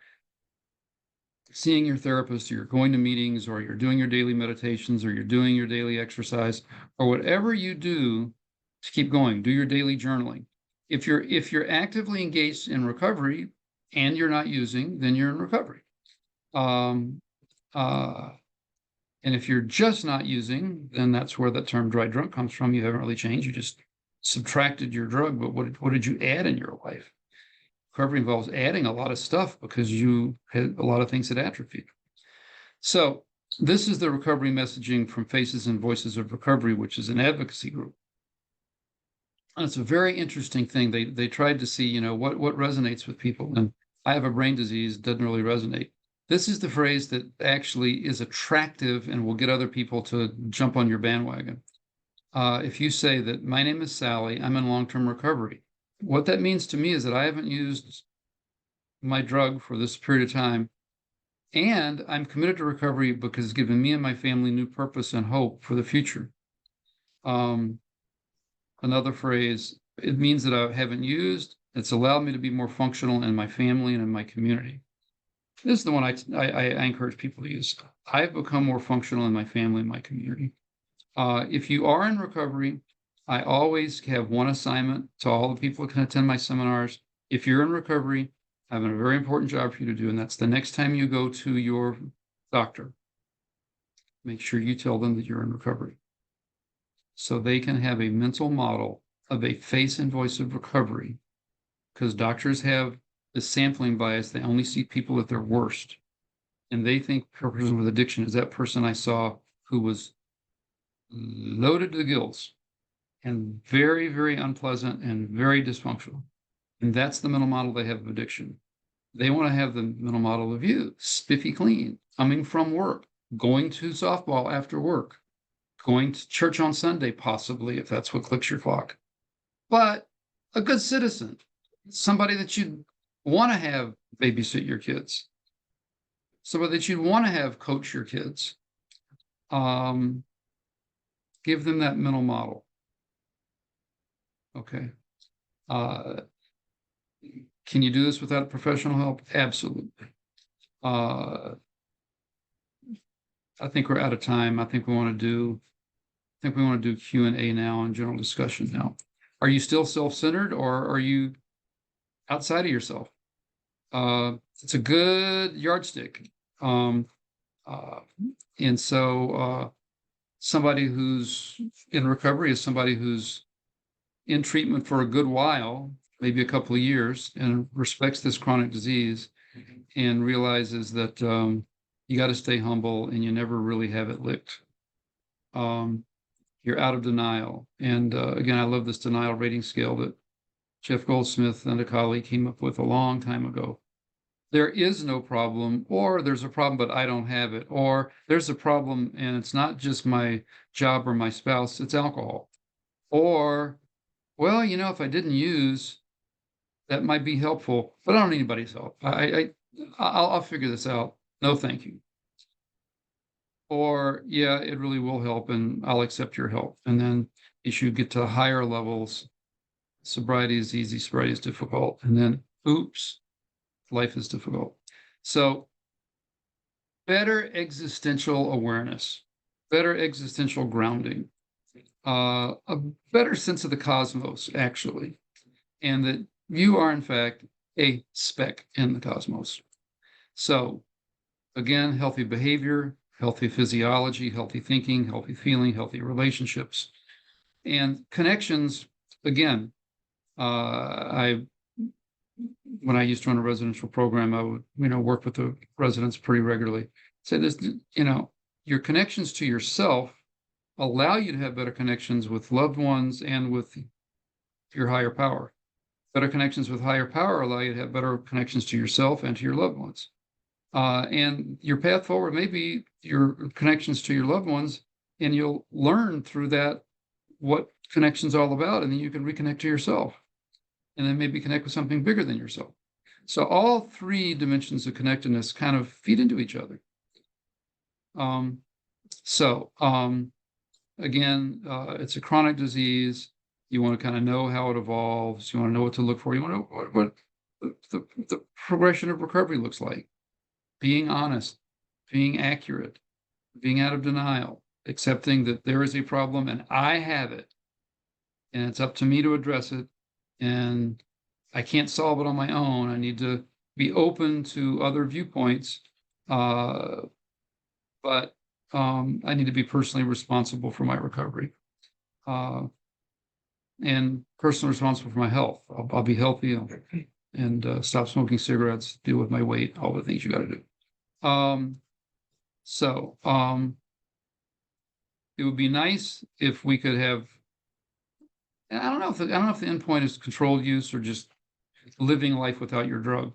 seeing your therapist, or you're going to meetings, or you're doing your daily meditations, or you're doing your daily exercise, or whatever you do to keep going, do your daily journaling. If you're actively engaged in recovery and you're not using, then you're in recovery. And if you're just not using, then that's where that term dry drunk comes from. You haven't really changed. You just subtracted your drug, but what did you add in your life? Recovery involves adding a lot of stuff because you had a lot of things that atrophied. So this is the recovery messaging from Faces and Voices of Recovery, which is an advocacy group. And it's a very interesting thing. They tried to see, what resonates with people. And I have a brain disease, doesn't really resonate. This is the phrase that actually is attractive and will get other people to jump on your bandwagon. If you say that my name is Sally, I'm in long-term recovery, what that means to me is that I haven't used my drug for this period of time, and I'm committed to recovery because it's given me and my family new purpose and hope for the future. Another phrase, it means that I haven't used, it's allowed me to be more functional in my family and in my community. This is the one I encourage people to use. I've become more functional in my family and my community. If you are in recovery, I always have one assignment to all the people who can attend my seminars. If you're in recovery, I have a very important job for you to do, and that's the next time you go to your doctor, make sure you tell them that you're in recovery, so they can have a mental model of a face and voice of recovery, because doctors have the sampling bias. They only see people at their worst, and they think a person with addiction is that person I saw who was loaded to the gills and very, very unpleasant and very dysfunctional. And that's the mental model they have of addiction. They want to have the mental model of you, spiffy clean, coming from work, going to softball after work, going to church on Sunday, possibly, if that's what clicks your clock. But a good citizen, somebody that you'd want to have babysit your kids, somebody that you'd want to have coach your kids. Give them that mental model. Okay. Can you do this without professional help? Absolutely. I think we're out of time. I think we want to do Q&A now and general discussion now. Are you still self-centered, or are you outside of yourself? It's a good yardstick. And so somebody who's in recovery is somebody who's in treatment for a good while, maybe a couple of years, and respects this chronic disease and realizes that you got to stay humble and you never really have it licked. You're out of denial. And again, I love this denial rating scale that Jeff Goldsmith and a colleague came up with a long time ago. There is no problem, or there's a problem, but I don't have it, or there's a problem and it's not just my job or my spouse, it's alcohol. Or, well, if I didn't use, that might be helpful, but I don't need anybody's help. I'll figure this out. No, thank you. Or, yeah, it really will help and I'll accept your help. And then as you get to higher levels, sobriety is easy, sobriety is difficult. And then, oops, life is difficult. So better existential awareness, better existential grounding, a better sense of the cosmos, actually, and that you are, in fact, a speck in the cosmos. So again, healthy behavior, healthy physiology, healthy thinking, healthy feeling, healthy relationships, and connections. Again, when I used to run a residential program, I would, work with the residents pretty regularly. Say this, your connections to yourself allow you to have better connections with loved ones and with your higher power. Better connections with higher power allow you to have better connections to yourself and to your loved ones. And your path forward may be your connections to your loved ones, and you'll learn through that what connection's all about, and then you can reconnect to yourself, and then maybe connect with something bigger than yourself. So all three dimensions of connectedness kind of feed into each other. Again, it's a chronic disease. You want to kind of know how it evolves. You want to know what to look for. You want to know what the progression of recovery looks like. Being honest, being accurate, being out of denial, accepting that there is a problem and I have it, and it's up to me to address it, and I can't solve it on my own. I need to be open to other viewpoints, but I need to be personally responsible for my recovery, and personally responsible for my health. I'll be healthy and stop smoking cigarettes, deal with my weight, all the things you got to do. It would be nice if we could have, and I don't know if the end point is controlled use or just living life without your drug,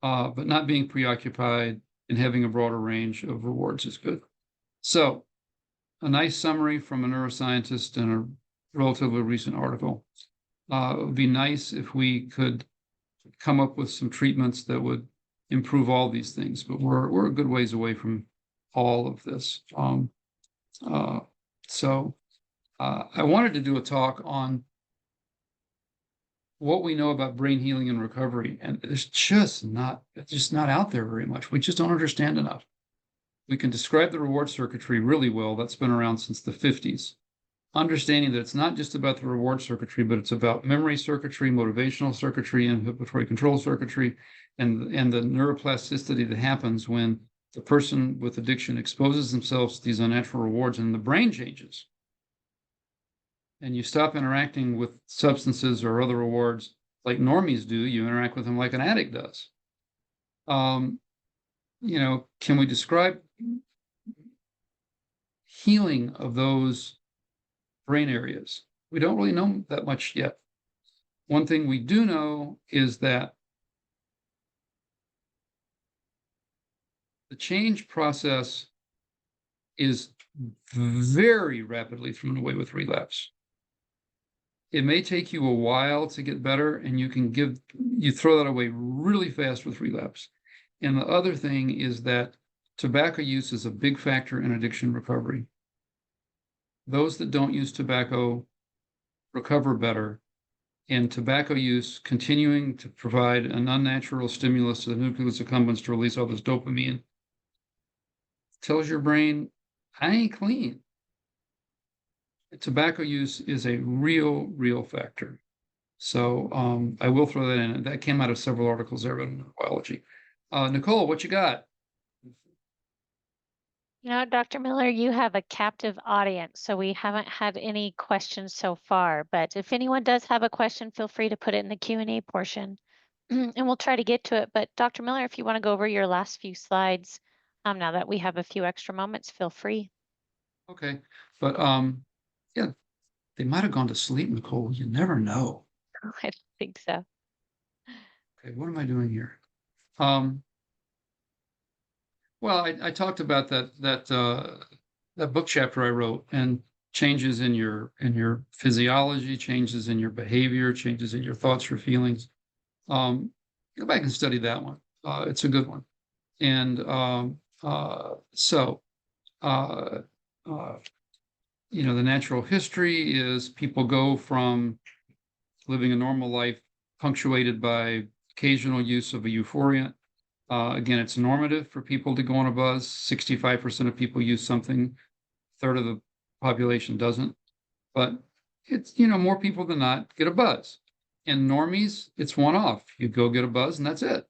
but not being preoccupied, and having a broader range of rewards is good. So, a nice summary from a neuroscientist in a relatively recent article. It would be nice if we could come up with some treatments that would improve all these things, but we're a good ways away from all of this. Uh, so I wanted to do a talk on what we know about brain healing and recovery, and it's just not out there very much. We just don't understand enough. We can describe the reward circuitry really well. That's been around since the 50s. Understanding that it's not just about the reward circuitry, but it's about memory circuitry, motivational circuitry, inhibitory control circuitry, and the neuroplasticity that happens when the person with addiction exposes themselves to these unnatural rewards and the brain changes. And you stop interacting with substances or other rewards like normies do, you interact with them like an addict does. Can we describe healing of those brain areas? We don't really know that much yet. One thing we do know is that the change process is very rapidly thrown away with relapse. It may take you a while to get better, and you throw that away really fast with relapse. And the other thing is that tobacco use is a big factor in addiction recovery. Those that don't use tobacco recover better, and tobacco use continuing to provide an unnatural stimulus to the nucleus accumbens to release all this dopamine tells your brain, I ain't clean. Tobacco use is a real factor. So I will throw that in. That came out of several articles I read in biology. Nicole, what you got? Dr. Miller, you have a captive audience, so we haven't had any questions so far. But if anyone does have a question, feel free to put it in the Q&A portion, and we'll try to get to it. But Dr. Miller, if you want to go over your last few slides, now that we have a few extra moments, feel free. Okay, but yeah, they might have gone to sleep, Nicole. You never know. I don't think so. Okay, what am I doing here? Well, I talked about that book chapter I wrote, and changes in your physiology, changes in your behavior, changes in your thoughts, your feelings. Go back and study that one. It's a good one. And so uh, uh, the natural history is people go from living a normal life punctuated by occasional use of a euphoriant. Again, it's normative for people to go on a buzz. 65% of people use something, a third of the population doesn't. But it's, more people than not get a buzz. And normies, it's one off. You go get a buzz and that's it.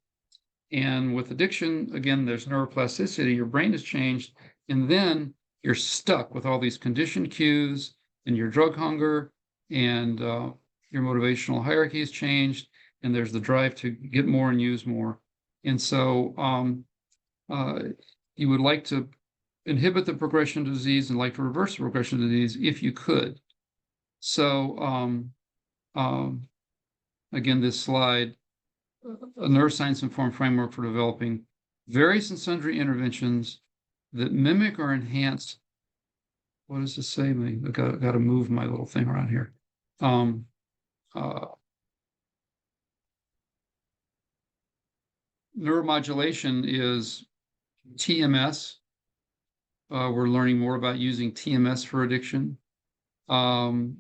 And with addiction, again, there's neuroplasticity, your brain has changed, and then you're stuck with all these conditioned cues and your drug hunger, and your motivational hierarchy has changed, and there's the drive to get more and use more. And so you would like to inhibit the progression of disease and like to reverse the progression of disease if you could. So again, this slide, a neuroscience-informed framework for developing various and sundry interventions that mimic or enhance. What does this say? I got to move my little thing around here. Neuromodulation is TMS. We're learning more about using TMS for addiction. And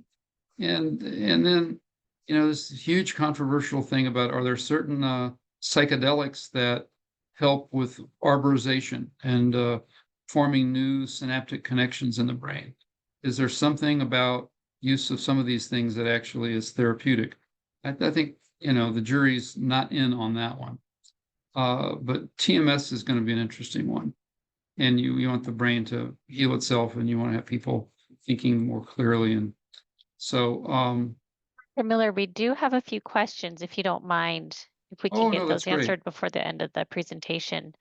then, this huge controversial thing about, are there certain psychedelics that help with arborization and forming new synaptic connections in the brain? Is there something about use of some of these things that actually is therapeutic? I think, the jury's not in on that one. But TMS is going to be an interesting one. And you want the brain to heal itself, and you want to have people thinking more clearly. And so, Dr. Miller, we do have a few questions, if you don't mind, if we can oh get no, that's those great. answered before the end of the presentation.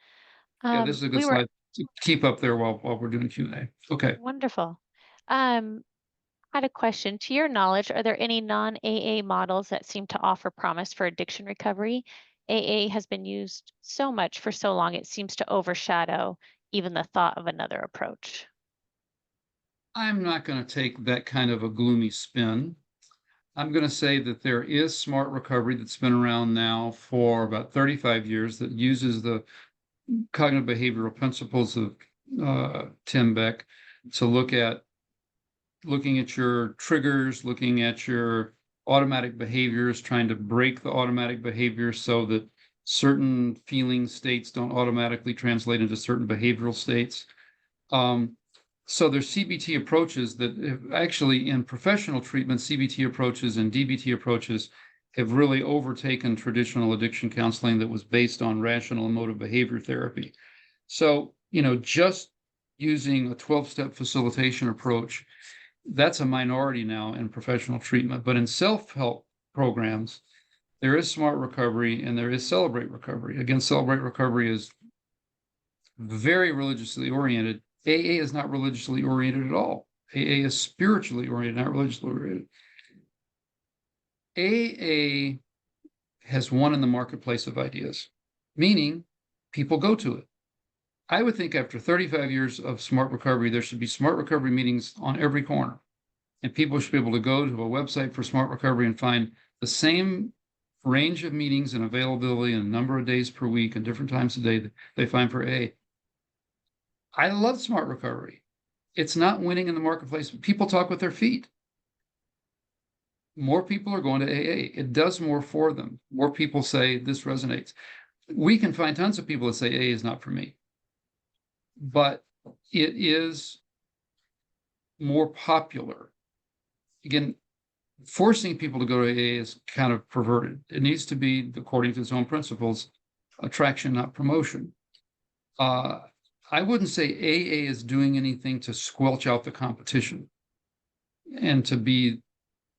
Yeah, this is a good We were slide to keep up there while we're doing Q&A. Okay. wonderful. Um, I had a question. To your knowledge, are there any non-AA models that seem to offer promise for addiction recovery? AA has been used so much for so long, it seems to overshadow even the thought of another approach. I'm not going to take that kind of a gloomy spin. I'm going to say that there is smart recovery that's been around now for about 35 years that uses the cognitive behavioral principles of Tim Beck to looking at your triggers, looking at your automatic behaviors, trying to break the automatic behaviors so that certain feeling states don't automatically translate into certain behavioral states. Um, so there's CBT approaches that actually in professional treatment, CBT approaches and DBT approaches have really overtaken traditional addiction counseling that was based on rational emotive behavior therapy. So, just using a 12-step facilitation approach, that's a minority now in professional treatment. But in self-help programs, there is smart recovery and there is celebrate recovery. Again, celebrate recovery is very religiously oriented. AA is not religiously oriented at all. AA is spiritually oriented, not religiously oriented. AA has won in the marketplace of ideas, meaning people go to it. I would think after 35 years of smart recovery, there should be smart recovery meetings on every corner. And people should be able to go to a website for smart recovery and find the same range of meetings and availability and a number of days per week and different times a day that they find for AA. I love smart recovery. It's not winning in the marketplace. People talk with their feet. More people are going to AA. It does more for them. More people say this resonates. We can find tons of people that say AA is not for me, but it is more popular. Again, forcing people to go to AA is kind of perverted. It needs to be, according to its own principles, attraction, not promotion. I wouldn't say AA is doing anything to squelch out the competition and to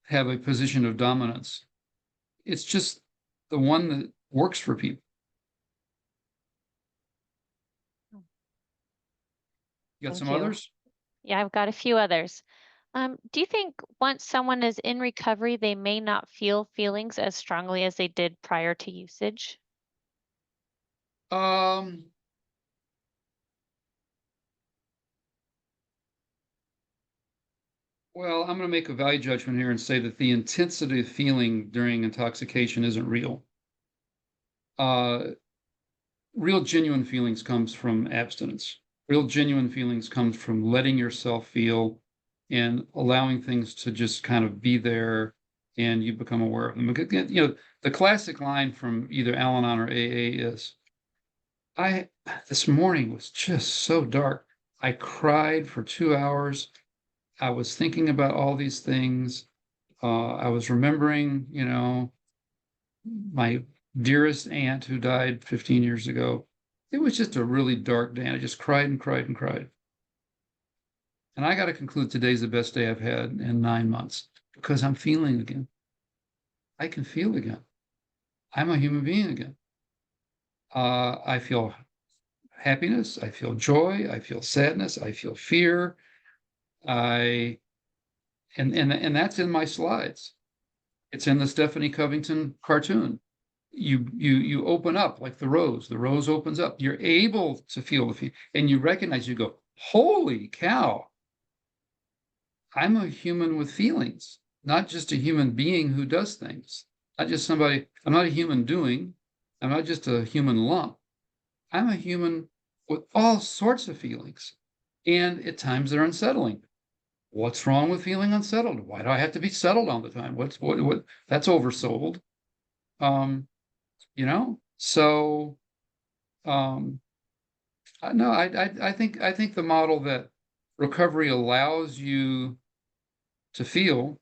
have a position of dominance. It's just the one that works for people. You got Thank some you. others? Yeah, I've got a few others. Do you think once someone is in recovery, they may not feel feelings as strongly as they did prior to usage? Um, well, I'm going to make a value judgment here and say that the intensity of feeling during intoxication isn't real. Uh, Real genuine feelings comes from abstinence. Real genuine feelings comes from letting yourself feel and allowing things to just kind of be there and you become aware of them. The classic line from either Al-Anon or AA is, I this morning was just so dark. I cried for 2 hours. I was thinking about all these things. I was remembering, my dearest aunt who died 15 years ago. It was just a really dark day. And I just cried and cried and cried. And I got to conclude today's the best day I've had in 9 months because I'm feeling again. I can feel again. I'm a human being again. I feel happiness. I feel joy. I feel sadness. I feel fear. I and that's in my slides. It's in the Stephanie Covington cartoon. You open up like the rose opens up. You're able to feel the feel, and you recognize, you go, holy cow, I'm a human with feelings, not just a human being who does things, not just somebody. I'm not a human doing. I'm not just a human lump. I'm a human with all sorts of feelings, and at times they're unsettling. What's wrong with feeling unsettled? Why do I have to be settled all the time? What that's oversold. Um, so um, no, I think the model that recovery allows you to feel,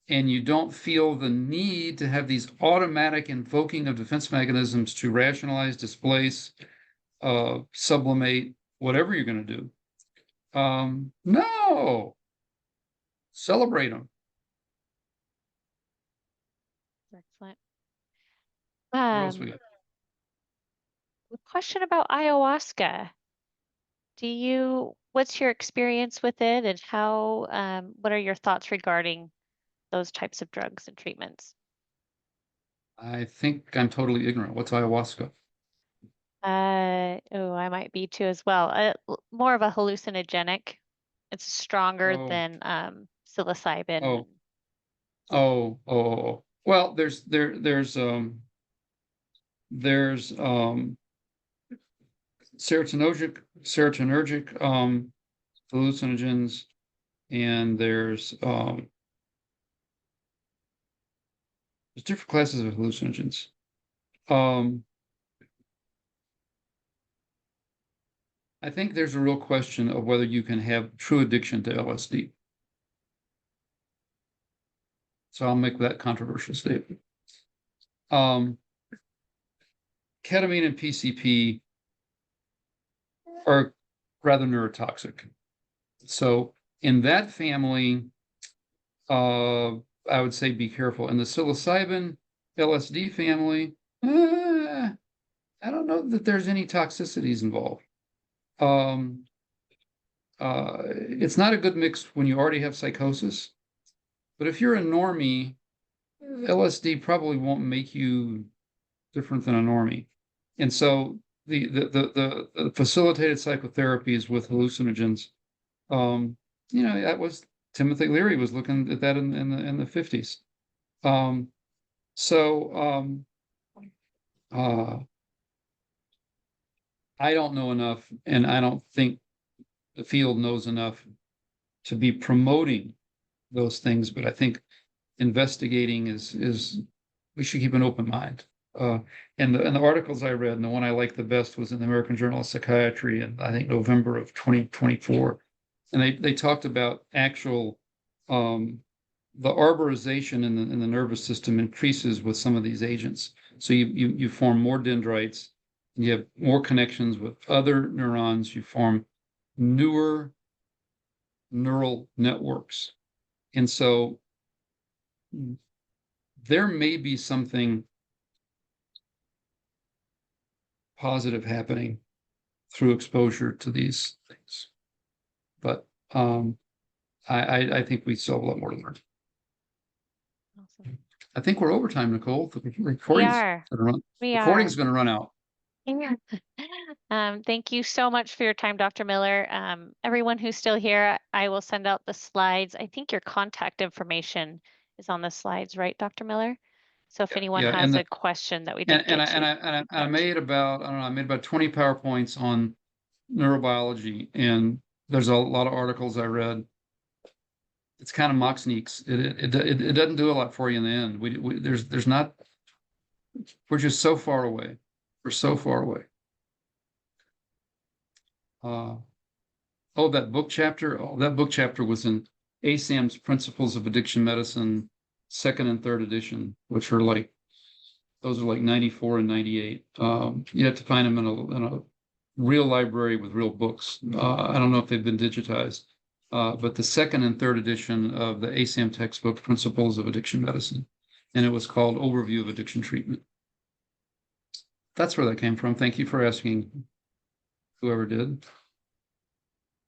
and you don't feel the need to have these automatic invoking of defense mechanisms to rationalize, displace, sublimate, whatever you're going to do. No, celebrate them. Excellent. What else we Um, got? a question about ayahuasca. What's your experience with it and what are your thoughts regarding those types of drugs and treatments? I think I'm totally ignorant. What's ayahuasca? Oh, I might be too as well. More of a hallucinogenic. It's stronger Oh, than psilocybin. oh, oh. Well, there's serotonergic hallucinogens, and there's different classes of hallucinogens. Um, I think there's a real question of whether you can have true addiction to LSD. So I'll make that controversial statement. Um, Ketamine and PCP are rather neurotoxic. So in that family, I would say be careful. In the psilocybin LSD family, I don't know that there's any toxicities involved. Um, it's not a good mix when you already have psychosis. But if you're a normie, LSD probably won't make you different than a normie. And so the facilitated psychotherapies with hallucinogens, um, that was Timothy Leary was looking at that in the 50s. Um, so uh, I don't know enough, and I don't think the field knows enough to be promoting those things, but I think investigating is we should keep an open mind. Uh, and the articles I read, and the one I liked the best was in the American Journal of Psychiatry, in I think November of 2024, and they talked about actual the arborization in the nervous system increases with some of these agents. So you form more dendrites, and you have more connections with other neurons. You form newer neural networks, and so there may be something positive happening through exposure to these things. But I think we still have a lot more to learn. Awesome. I think we're overtime, Nicole. The We recording's are. gonna run. We Recording's are. gonna run out. Yeah. Thank you so much for your time, Dr. Miller. Everyone who's still here, I will send out the slides. I think your contact information is on the slides, right, Dr. Miller? So if Yeah, anyone yeah, and has the a question that we and didn't and get I and to, I and I, you and I get. made about I don't know I made about 20 PowerPoints on neurobiology, and there's a lot of articles I read. It's kind of mock sneaks. It doesn't do a lot for you in the end. There's not. We're just so far away. We're so far away. Uh, oh, that book chapter. Oh, that book chapter was in ASAM's Principles of Addiction Medicine, second and third edition, which are like those are like 94 and 98. You have to find them in a real library with real books. I don't know if they've been digitized, but the second and third edition of the ASAM textbook, Principles of Addiction Medicine, and it was called Overview of Addiction Treatment. That's where that came from. Thank you for asking, whoever did.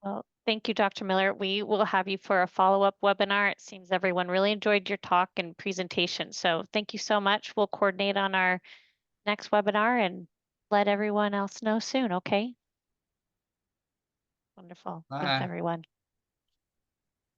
Well, thank you, Dr. Miller. We will have you for a follow-up webinar. It seems everyone really enjoyed your talk and presentation. So thank you so much. We'll coordinate on our next webinar and let everyone else know soon, okay? Wonderful. Thanks, Bye. everyone.